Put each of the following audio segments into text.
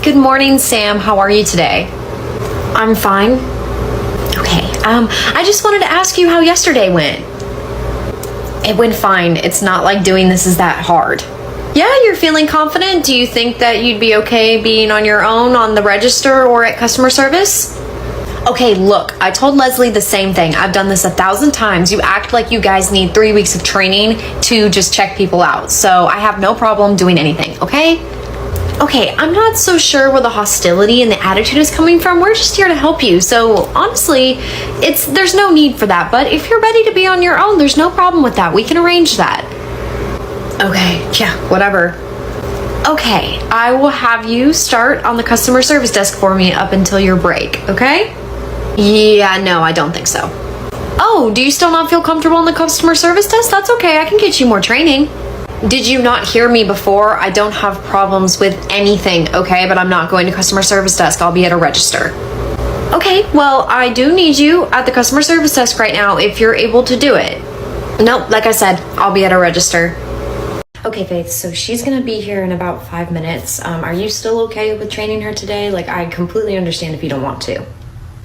Good morning, Sam. How are you today? I'm fine. Okay, I just wanted to ask you how yesterday went. It went fine. It's not like doing this is that hard. Yeah, you're feeling confident? Do you think that you'd be okay being on your own on the register or at customer service? Okay, look, I told Leslie the same thing. I've done this 1,000 times. You act like you guys need 3 weeks of training to just check people out. So I have no problem doing anything, okay? Okay, I'm not so sure where the hostility and the attitude is coming from. We're just here to help you. So honestly, there's no need for that. But if you're ready to be on your own, there's no problem with that. We can arrange that. Okay, yeah, whatever. Okay, I will have you start on the customer service desk for me up until your break, okay? Yeah, no, I don't think so. Oh, do you still not feel comfortable on the customer service desk? That's okay, I can get you more training. Did you not hear me before? I don't have problems with anything, okay? But I'm not going to customer service desk. I'll be at a register. Okay, well, I do need you at the customer service desk right now if you're able to do it. Nope, like I said, I'll be at a register. Okay, Faith, so she's gonna be here in about 5 minutes. Are you still okay with training her today? Like, I completely understand if you don't want to.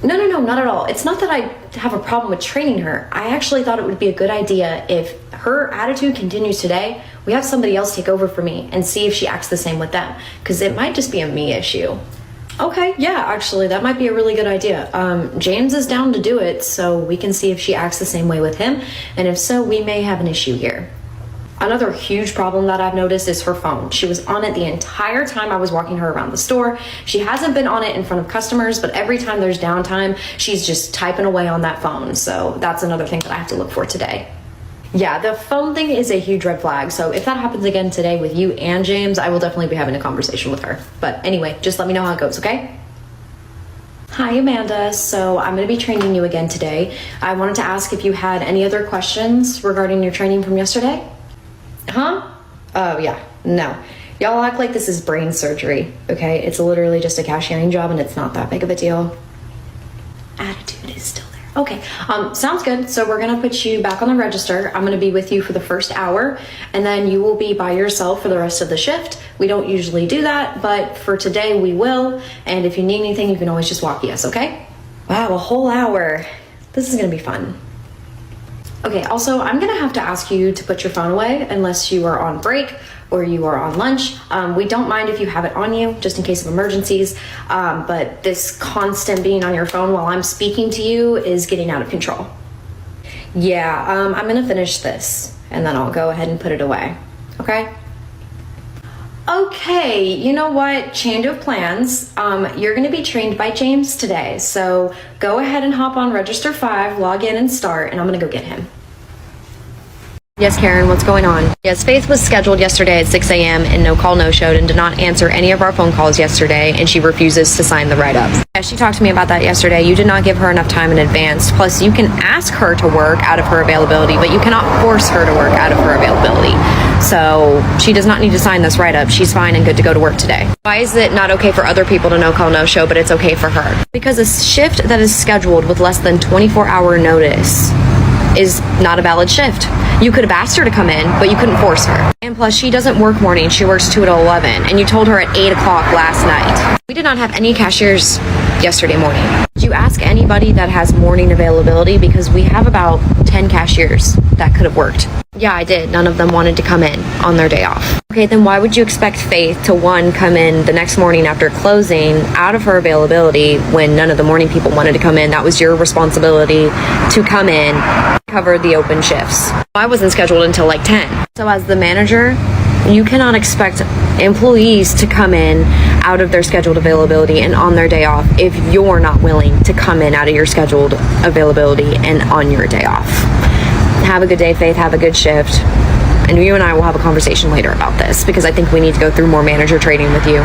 No, not at all. It's not that I have a problem with training her. I actually thought it would be a good idea if her attitude continues today, we have somebody else take over for me and see if she acts the same with them, because it might just be a me issue. Okay, yeah, actually, that might be a really good idea. James is down to do it, so we can see if she acts the same way with him, and if so, we may have an issue here. Another huge problem that I've noticed is her phone. She was on it the entire time I was walking her around the store. She hasn't been on it in front of customers, but every time there's downtime, she's just typing away on that phone. So that's another thing that I have to look for today. Yeah, the phone thing is a huge red flag. So if that happens again today with you and James, I will definitely be having a conversation with her. But anyway, just let me know how it goes, okay? Hi, Amanda. So I'm going to be training you again today. I wanted to ask if you had any other questions regarding your training from yesterday? Huh? Oh, yeah. No. Y'all act like this is brain surgery, okay? It's literally just a cashiering job and it's not that big of a deal. Attitude is still there. Okay, sounds good. So we're gonna put you back on the register. I'm gonna be with you for the first hour and then you will be by yourself for the rest of the shift. We don't usually do that, but for today we will. And if you need anything, you can always just walk us, okay? Wow, a whole hour. This is gonna be fun. Okay, also, I'm gonna have to ask you to put your phone away unless you are on break or you are on lunch. We don't mind if you have it on you, just in case of emergencies, but this constant being on your phone while I'm speaking to you is getting out of control. Yeah, I'm gonna finish this and then I'll go ahead and put it away, okay? Okay, you know what? Change of plans. You're gonna be trained by James today. So go ahead and hop on register 5, log in and start, and I'm gonna go get him. Yes, Karen, what's going on? Yes, Faith was scheduled yesterday at 6 a.m. and no call, no showed and did not answer any of our phone calls yesterday, and she refuses to sign the write-up. Yeah, she talked to me about that yesterday. You did not give her enough time in advance. Plus, you can ask her to work out of her availability, but you cannot force her to work out of her availability. So she does not need to sign this write-up. She's fine and good to go to work today. Why is it not okay for other people to no call, no show, but it's okay for her? Because a shift that is scheduled with less than 24-hour notice is not a valid shift. You could have asked her to come in, but you couldn't force her. And plus, she doesn't work mornings. She works 2 to 11, and you told her at 8 o'clock last night. We did not have any cashiers yesterday morning. Did you ask anybody that has morning availability? Because we have about 10 cashiers that could have worked. Yeah, I did. None of them wanted to come in on their day off. Okay, then why would you expect Faith to, one, come in the next morning after closing out of her availability when none of the morning people wanted to come in? That was your responsibility to come in, cover the open shifts. I wasn't scheduled until like 10. So as the manager, you cannot expect employees to come in out of their scheduled availability and on their day off if you're not willing to come in out of your scheduled availability and on your day off. Have a good day, Faith. Have a good shift. And you and I will have a conversation later about this because I think we need to go through more manager training with you.